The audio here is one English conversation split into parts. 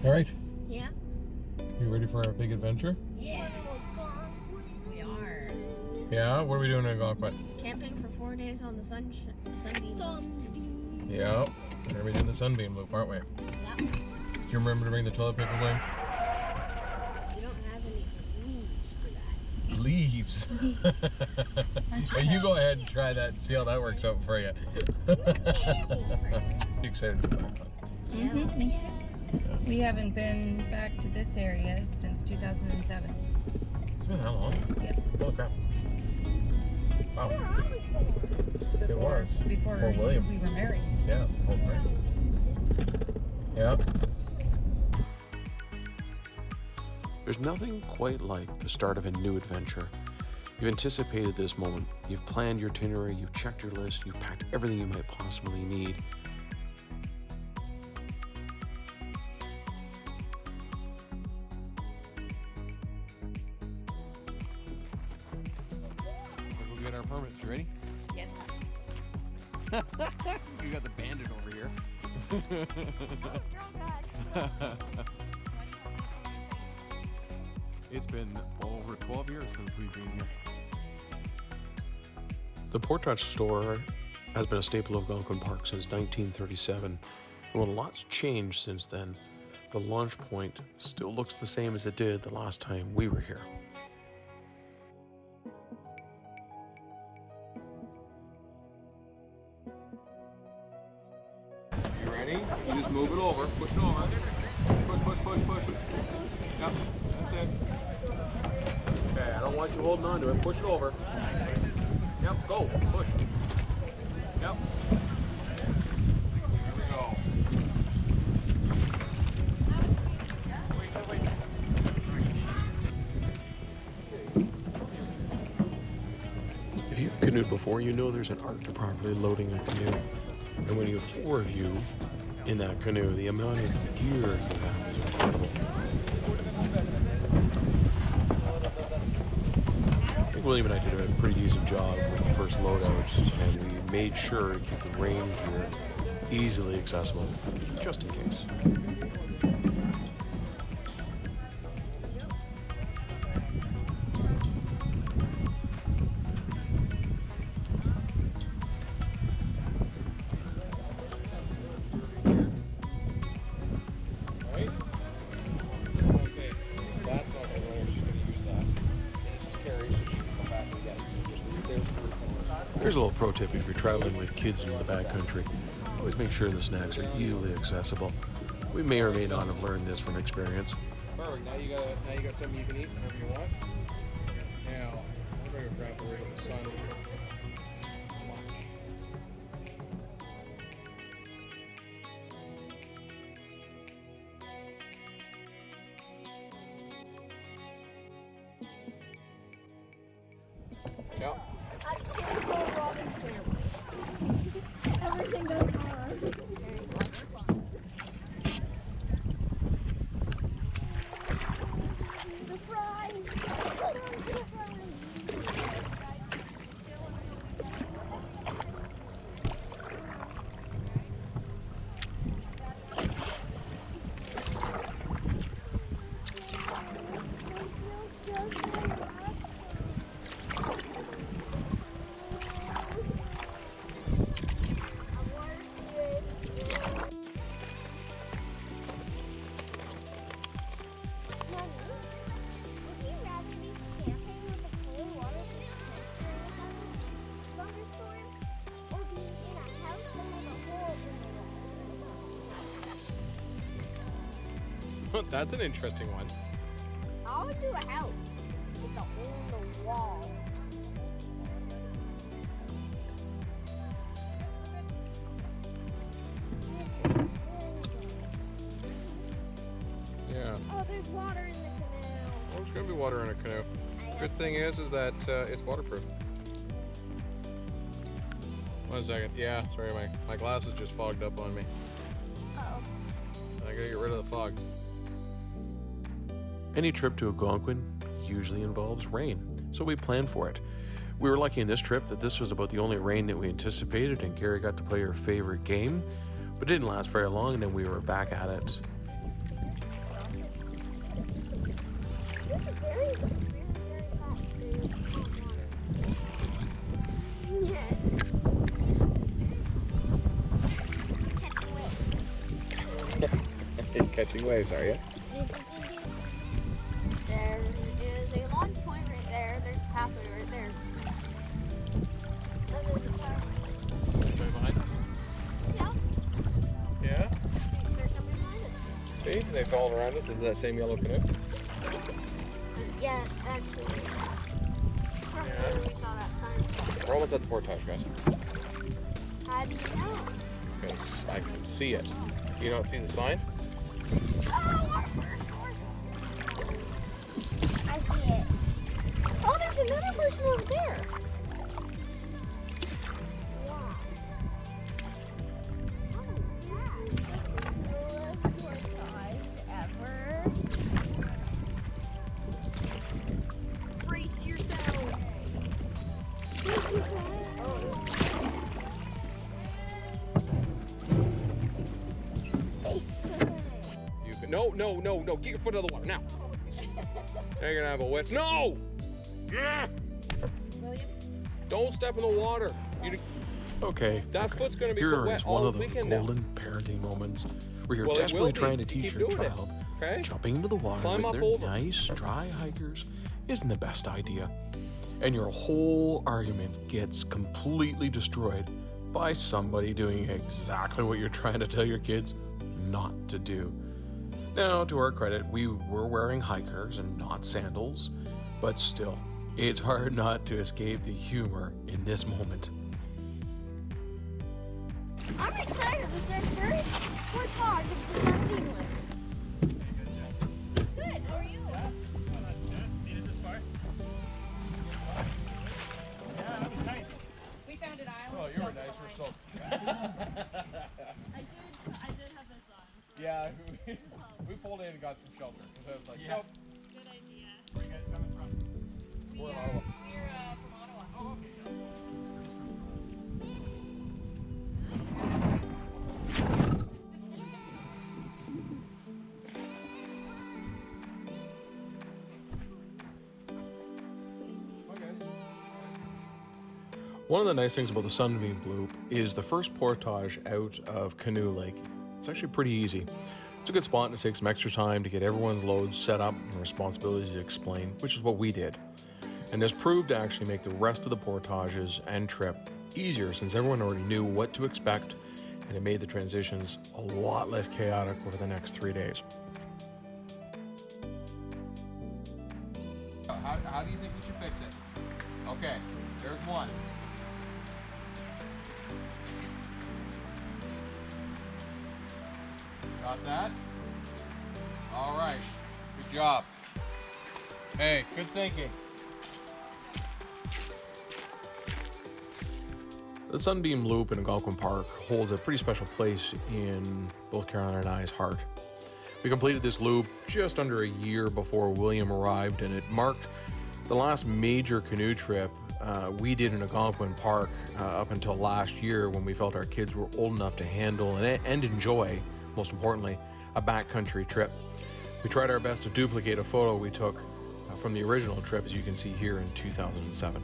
All right. Yeah. You ready for our big adventure? Yeah. We are. Yeah. What are we doing in Algonquin? Camping for 4 days on the Sunbeam Loop. Yeah. We're gonna be doing the Sunbeam Loop, aren't we? Yeah. Do you remember to bring the toilet paper, Blaine? We don't have any leaves for that. Leaves. Well, you go ahead and try that and see how that works out for you. You excited about that? Yeah. Me too. We haven't been back to this area since 2007. It's been that long? Yep. Oh crap. Wow. It was. Before Fort William. we were married. Yeah. Oh, right. Yeah. There's nothing quite like the start of a new adventure. You've anticipated this moment. You've planned your itinerary, you've checked your list, you've packed everything you might possibly need. We'll get our permits. You ready? Yes. You got the bandit over here. It's been over 12 years since we've been here. The Portage store has been a staple of Algonquin Park since 1937. And while a lot's changed since then, the launch point still looks the same as it did the last time we were here. You ready? You just move it over. Push it over. Push, push, push, push. Yep, that's it. Okay, I don't want you holding on to it. Push it over. Yep, go. Push. Yep. Here we go. If you've canoed before, you know there's an art to properly loading a canoe. And when you have 4 of you in that canoe, the amount of gear you have is incredible. I think William and I did a pretty decent job with the first loadouts, and we made sure to keep the rain gear easily accessible, just in case. Right? Okay. That's not the roller. She's going to use that. And this is Carrie, so she can come back and get it. So just leave there for the Here's a little pro tip if you're traveling with kids in the backcountry. Always make sure the snacks are easily accessible. We may or may not have learned this from experience. Perfect. Now you got something you can eat whenever you want. Now, we're going to grab the rig of the sun. Yep. That's typical Robin's family. Everything goes wrong. The fries! The fries! That's an interesting one. I would do a house with a hole in the wall. Yeah. Oh, there's water in the canoe. Well, there's going to be water in a canoe. Good thing is that it's waterproof. 1 second. Yeah, sorry, my glasses just fogged up on me. Uh-oh. I gotta get rid of the fog. Any trip to Algonquin usually involves rain, so we planned for it. We were lucky in this trip that this was about the only rain that we anticipated, and Carrie got to play her favorite game, but it didn't last very long, and then we were back at it You're catching waves, are you? There is a launch point right there. There's a pathway right there. Anybody behind us? Yeah. Yeah? There's somebody behind us. See? They followed around us. Is that same yellow canoe? Yeah, actually. Yeah. We saw that sign. We're almost at the portage, guys. How do you know? Because I can see it. You don't see the sign? Oh, water. I see it. Oh, there's another person over there. Wow. Oh, yeah. Coolest portage ever. Brace yourself. You can, no. Get your foot out of the water now. Now you're gonna have a wet. No! Yeah! William? Don't step in the water. Okay, That foot's gonna be here wet is all one of the the weekend now. golden parenting moments where you're Well, it desperately will be. trying to teach Keep your doing it, child okay? jumping into the water Climb with up their over. nice dry hikers isn't the best idea. And your whole argument gets completely destroyed by somebody doing exactly what you're trying to tell your kids not to do. Now, to our credit, we were wearing hikers and not sandals, but still, it's hard not to escape the humor in this moment. I'm excited. This is our first portage of the Sunbeam Loop. Good. How are you? We found an island. Oh, you were nice. We're so. I did have this on. So Yeah, we pulled in and got some shelter because I was like, nope. good idea. Where are you guys coming from? We're in Ottawa. We're from Ottawa. Oh, okay. One of the nice things about the Sunbeam Loop is the first portage out of Canoe Lake. It's actually pretty easy. It's a good spot to take some extra time to get everyone's loads set up and responsibilities explained, which is what we did. And this proved to actually make the rest of the portages and trip easier since everyone already knew what to expect, and it made the transitions a lot less chaotic over the next 3 days. How do you think we should fix it? Okay, there's one. Got that? All right. Good job. Hey, good thinking. The Sunbeam Loop in Algonquin Park holds a pretty special place in both Caroline and I's heart. We completed this loop just under a year before William arrived, and it marked the last major canoe trip we did in Algonquin Park up until last year, when we felt our kids were old enough to handle and enjoy, most importantly, a backcountry trip. We tried our best to duplicate a photo we took from the original trip, as you can see here in 2007.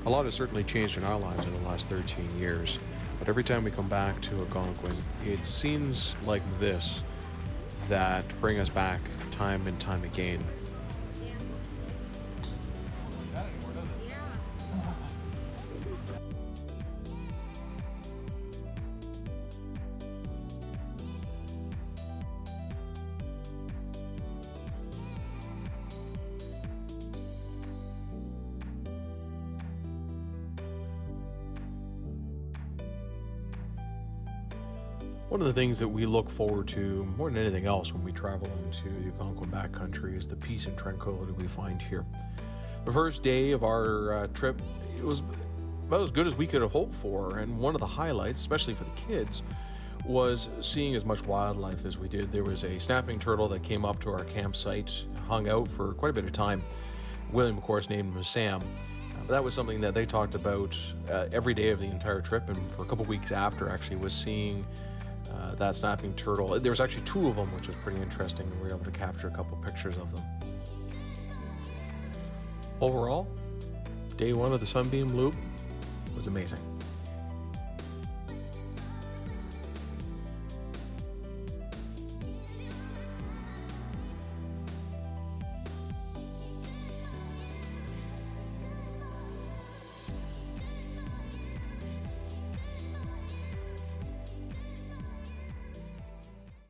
A lot has certainly changed in our lives in the last 13 years, but every time we come back to Algonquin, it seems like this that bring us back time and time again. One of the things that we look forward to more than anything else when we travel into the Algonquin backcountry is the peace and tranquility we find here. The first day of our trip, it was about as good as we could have hoped for, and one of the highlights, especially for the kids, was seeing as much wildlife as we did. There was a snapping turtle that came up to our campsite, hung out for quite a bit of time. William, of course, named him Sam. That was something that they talked about every day of the entire trip, and for a couple weeks after, actually, was seeing that snapping turtle. There was actually 2 of them, which was pretty interesting, and we were able to capture a couple pictures of them. Overall, day 1 of the Sunbeam Loop was amazing.